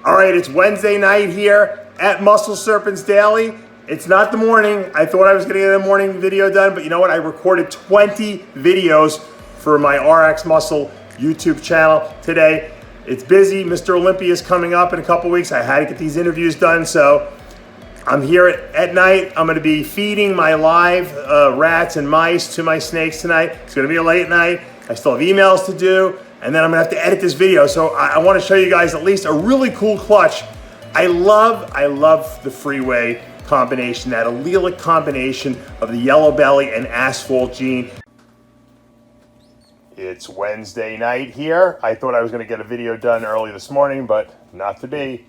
All right, it's Wednesday night here at Muscle Serpents Daily. It's not the morning. I thought I was gonna get a morning video done, but you know what? I recorded 20 videos for my RX Muscle YouTube channel today. It's busy. Mr. Olympia is coming up in a couple weeks. I had to get these interviews done, so I'm here at night. I'm gonna be feeding my live rats and mice to my snakes tonight. It's gonna be a late night. I still have emails to do, and then I'm gonna have to edit this video. So I wanna show you guys at least a really cool clutch. I love the Freeway combination, that allelic combination of the yellow belly and asphalt gene. It's Wednesday night here. I thought I was gonna get a video done early this morning, but not to be.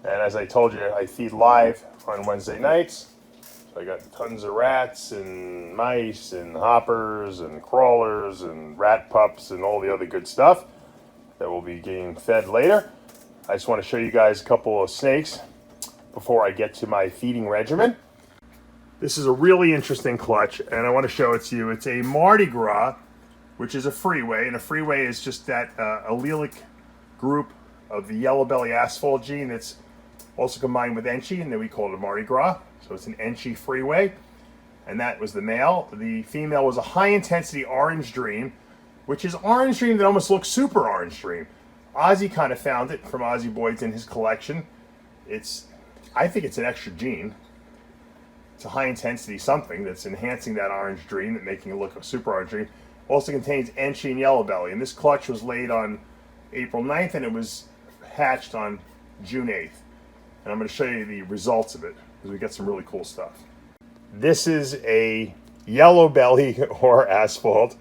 And as I told you, I feed live on Wednesday nights. So I got tons of rats and mice and hoppers and crawlers and rat pups and all the other good stuff that will be getting fed later. I just want to show you guys a couple of snakes before I get to my feeding regimen. This is a really interesting clutch, and I want to show it to you. It's a Mardi Gras, which is a Freeway, and a Freeway is just that allelic group of the yellow belly asphalt gene that's also combined with Enchi, and then we call it a Mardi Gras. So it's an Enchi Freeway, and that was the male. The female was a high-intensity orange dream, which is orange dream that almost looks super orange dream. Ozzy kind of found it from Ozzy Boyd's in his collection. I think it's an extra gene. It's a high-intensity something that's enhancing that orange dream and making it look a super orange dream. Also contains Enchi and yellow belly, and this clutch was laid on April 9th, and it was hatched on June 8th. And I'm going to show you the results of it, because we got some really cool stuff. This is a yellow belly or asphalt.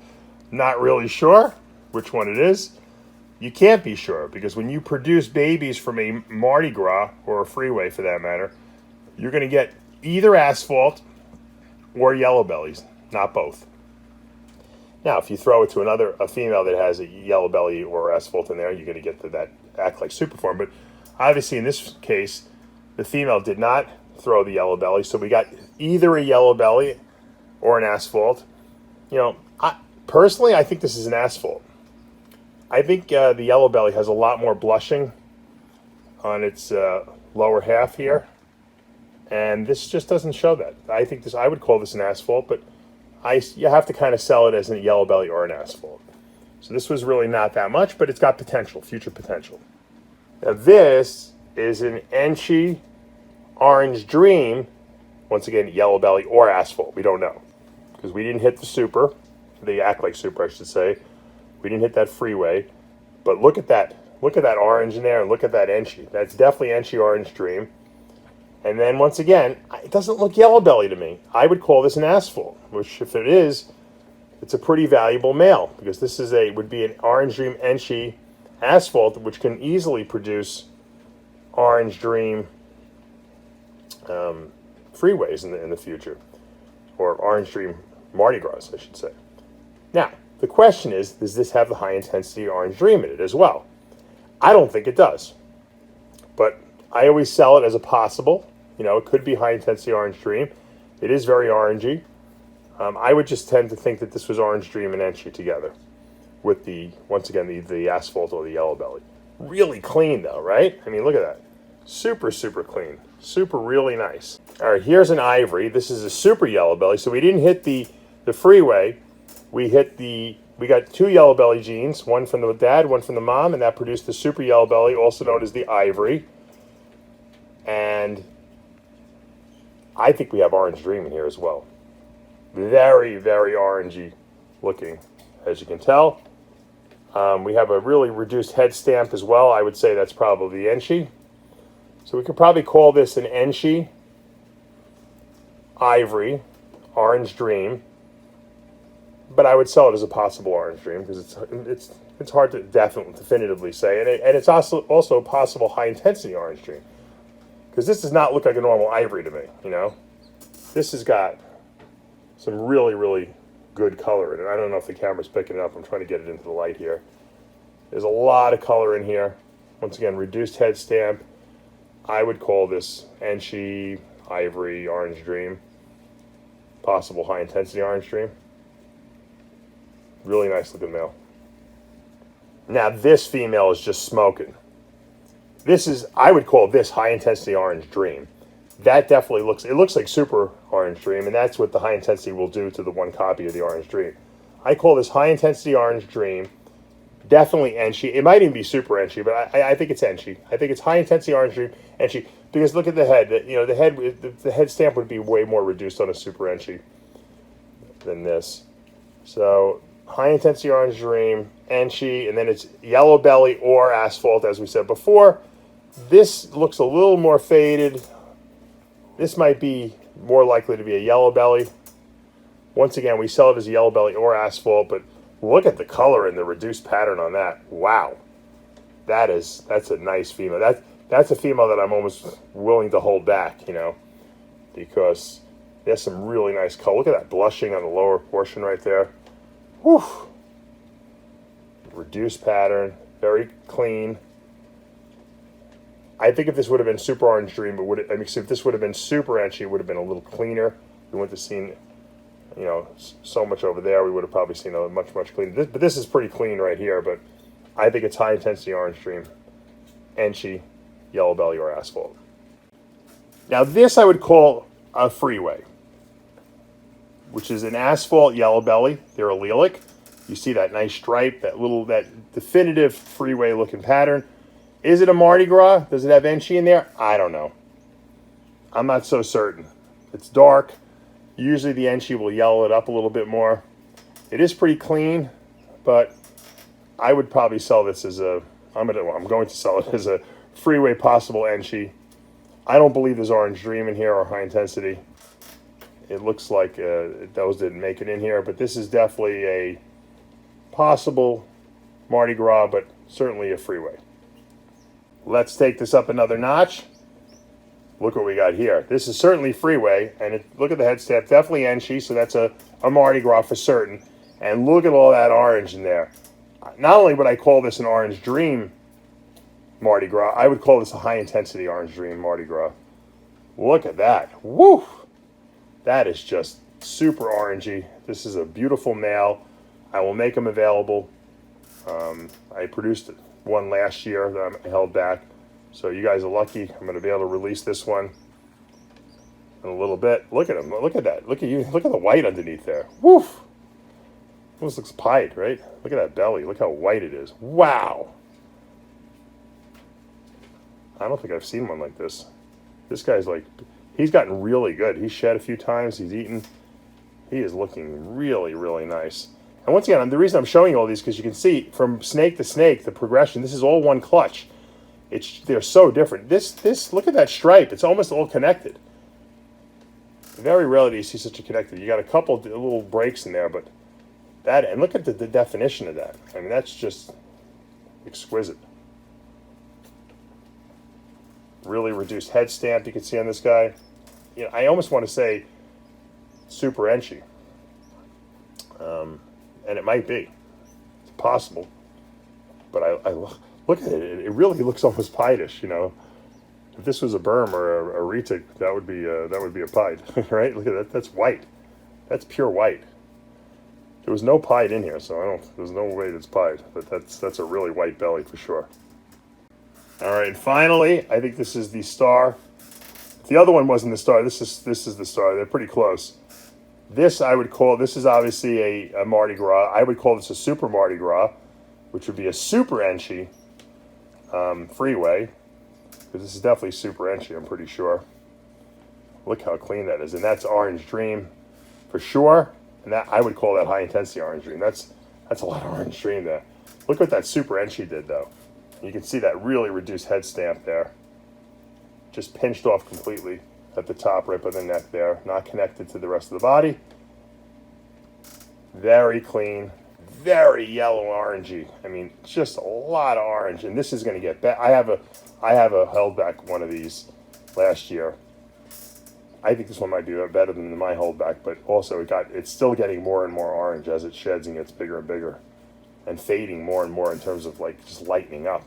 Not really sure which one it is. You can't be sure, because when you produce babies from a Mardi Gras, or a Freeway for that matter, you're going to get either asphalt or yellow bellies, not both. Now, if you throw it to a female that has a yellow belly or asphalt in there, you're going to get that act like superform. But obviously in this case, the female did not throw the yellow belly, so we got either a yellow belly or an asphalt. You know, personally, I think this is an asphalt. I think the yellow belly has a lot more blushing on its lower half here, and this just doesn't show that. I would call this an asphalt, but you have to kind of sell it as a yellow belly or an asphalt. So this was really not that much, but it's got potential, future potential. Now this is an Enchi Orange Dream, once again, yellow belly or asphalt. We don't know, because we didn't hit the super. They act like super, I should say. We didn't hit that Freeway, but look at that. Look at that orange in there, and look at that Enchi. That's definitely Enchi Orange Dream. And then once again, it doesn't look yellow belly to me. I would call this an asphalt, which if it is, it's a pretty valuable male, because this would be an Orange Dream Enchi asphalt, which can easily produce Orange Dream Freeways in the future, or Orange Dream Mardi Gras, I should say. Now, the question is, does this have the high intensity Orange Dream in it as well? I don't think it does, but I always sell it as a possible. You know, it could be high intensity Orange Dream. It is very orangey. I would just tend to think that this was Orange Dream and Enchi together with once again, the asphalt or the yellow belly. Really clean though, right? I mean, look at that. Super, super clean. Super, really nice. All right, here's an Ivory. This is a super yellow belly. So we didn't hit the Freeway. We got two yellow belly genes, one from the dad, one from the mom, and that produced the super yellow belly, also known as the Ivory. And I think we have Orange Dream in here as well. Very, very orangey looking, as you can tell. We have a really reduced head stamp as well. I would say that's probably the Enchi. So we could probably call this an Enchi Ivory Orange Dream. But I would sell it as a possible Orange Dream, because it's hard to definitively say. And it's also a possible high-intensity Orange Dream, because this does not look like a normal Ivory to me, you know? This has got some really, really good color in it. I don't know if the camera's picking it up. I'm trying to get it into the light here. There's a lot of color in here. Once again, reduced head stamp. I would call this Enchi Ivory Orange Dream. Possible high-intensity Orange Dream. Really nice looking male. Now this female is just smoking. This is, I would call this high intensity orange dream. That definitely looks, it looks like super orange dream, and that's what the high intensity will do to the one copy of the orange dream. I call this high intensity orange dream. Definitely Enchi. It might even be super Enchi, but I think it's Enchi. I think it's high intensity orange dream Enchi, because look at the head. You know, the head stamp would be way more reduced on a super Enchi than this. So high intensity orange dream Enchi, and then it's yellow belly or asphalt, as we said before. This looks a little more faded. This might be more likely to be a yellow belly. Once again, we sell it as a yellow belly or asphalt, but look at the color and the reduced pattern on that. Wow. That's a nice female. That's a female that I'm almost willing to hold back, you know, because there's some really nice color. Look at that blushing on the lower portion right there. Whew. Reduced pattern, very clean. I think if this would have been super orange dream, if this would have been super Enchi, it would have been a little cleaner. We wouldn't have seen, you know, so much over there. We would have probably seen a much cleaner. But this is pretty clean right here. But I think it's high intensity orange dream, Enchi, yellow belly, or asphalt. Now this I would call a Freeway, which is an asphalt yellow belly. They're allelic. You see that nice stripe, that definitive Freeway looking pattern. Is it a Mardi Gras? Does it have Enchi in there? I don't know. I'm not so certain. It's dark. Usually the Enchi will yellow it up a little bit more. It is pretty clean, but I would probably sell this as I'm going to sell it as a Freeway possible Enchi. I don't believe there's orange dream in here or high intensity. It looks like those didn't make it in here, but this is definitely a possible Mardi Gras, but certainly a Freeway. Let's take this up another notch. Look what we got here. This is certainly Freeway, and look at the head stamp. Definitely Enchi, so that's a Mardi Gras for certain. And look at all that orange in there. Not only would I call this an orange dream Mardi Gras, I would call this a high intensity orange dream Mardi Gras. Look at that. Woo! That is just super orangey. This is a beautiful male. I will make them available. I produced one last year that I held back. So you guys are lucky. I'm going to be able to release this one in a little bit. Look at him. Look at that. Look at you. Look at the white underneath there. Woof. Almost looks pied, right? Look at that belly. Look how white it is. Wow. I don't think I've seen one like this. This guy's like, he's gotten really good. He's shed a few times. He's eaten. He is looking really, really nice. And once again, the reason I'm showing you all these because you can see from snake to snake the progression. This is all one clutch. They're so different. This look at that stripe. It's almost all connected. Very rarely do you see such a connected. You got a couple little breaks in there, but that, and look at the definition of that. I mean, that's just exquisite. Really reduced head stamp you can see on this guy. You know, I almost want to say super Enchi. And it might be. It's possible. But I look at it. It really looks almost pied-ish, you know. If this was a berm or a retic, that would be a pied, right? Look at that. That's white. That's pure white. There was no pied in here, so there's no way that's pied. But that's a really white belly for sure. All right, and finally, I think this is the star. The other one wasn't the star. This is the star. They're pretty close. This is obviously a Mardi Gras. I would call this a super Mardi Gras, which would be a super Enchi Freeway, because this is definitely super Enchi, I'm pretty sure. Look how clean that is, and that's Orange Dream for sure. And that I would call that high intensity Orange Dream. That's a lot of Orange Dream there. Look what that super Enchi did though. You can see that really reduced head stamp there, just pinched off completely at the top, right by the neck there, not connected to the rest of the body. Very clean, very yellow orangey. I mean, just a lot of orange, and this is going to get better. I have a held back one of these last year. I think this one might be better than my holdback, but also it's still getting more and more orange as it sheds and gets bigger and bigger, and fading more and more in terms of like just lightening up.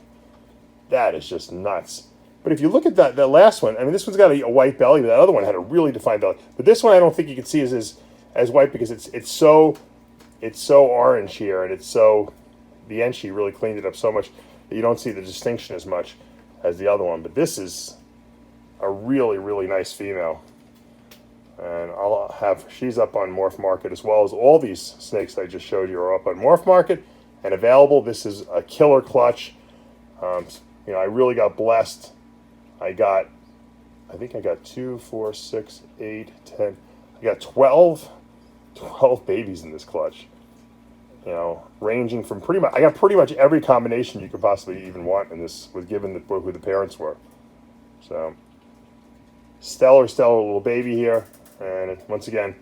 That is just nuts. But if you look at that last one, I mean, this one's got a white belly, but that other one had a really defined belly. But this one I don't think you can see as white because it's so orange here, and the Enchi really cleaned it up so much that you don't see the distinction as much. as the other one, but this is a really, really nice female. And she's up on Morph Market, as well as all these snakes I just showed you are up on Morph Market and available. This is a killer clutch. You know, I really got blessed. I think I got 2, 4, 6, 8, 10. I got 12 babies in this clutch. You know, ranging from I got pretty much every combination you could possibly even want in this, with given who the parents were. So, stellar little baby here. And once again,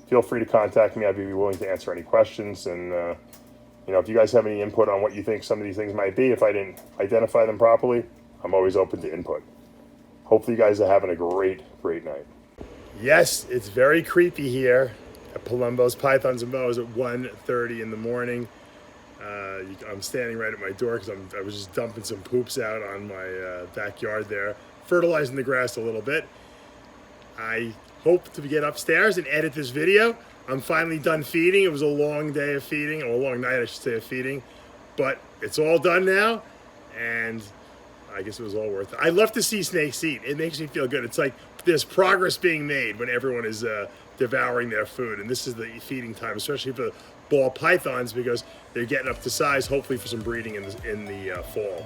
feel free to contact me. I'd be willing to answer any questions. And, you know, if you guys have any input on what you think some of these things might be, if I didn't identify them properly, I'm always open to input. Hopefully you guys are having a great night. Yes, it's very creepy here at Palumbo's Pythons and Bows at 1:30 in the morning. I'm standing right at my door because I was just dumping some poops out on my backyard there, fertilizing the grass a little bit. I hope to get upstairs and edit this video. I'm finally done feeding. It was a long day of feeding, or a long night, I should say, of feeding. But it's all done now, and I guess it was all worth it. I love to see snakes eat. It makes me feel good. It's like there's progress being made when everyone is devouring their food. And this is the feeding time, especially for ball pythons, because they're getting up to size, hopefully for some breeding in the fall.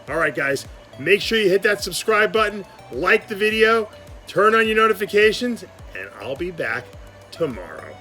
All right, guys, make sure you hit that subscribe button, like the video, turn on your notifications, and I'll be back tomorrow.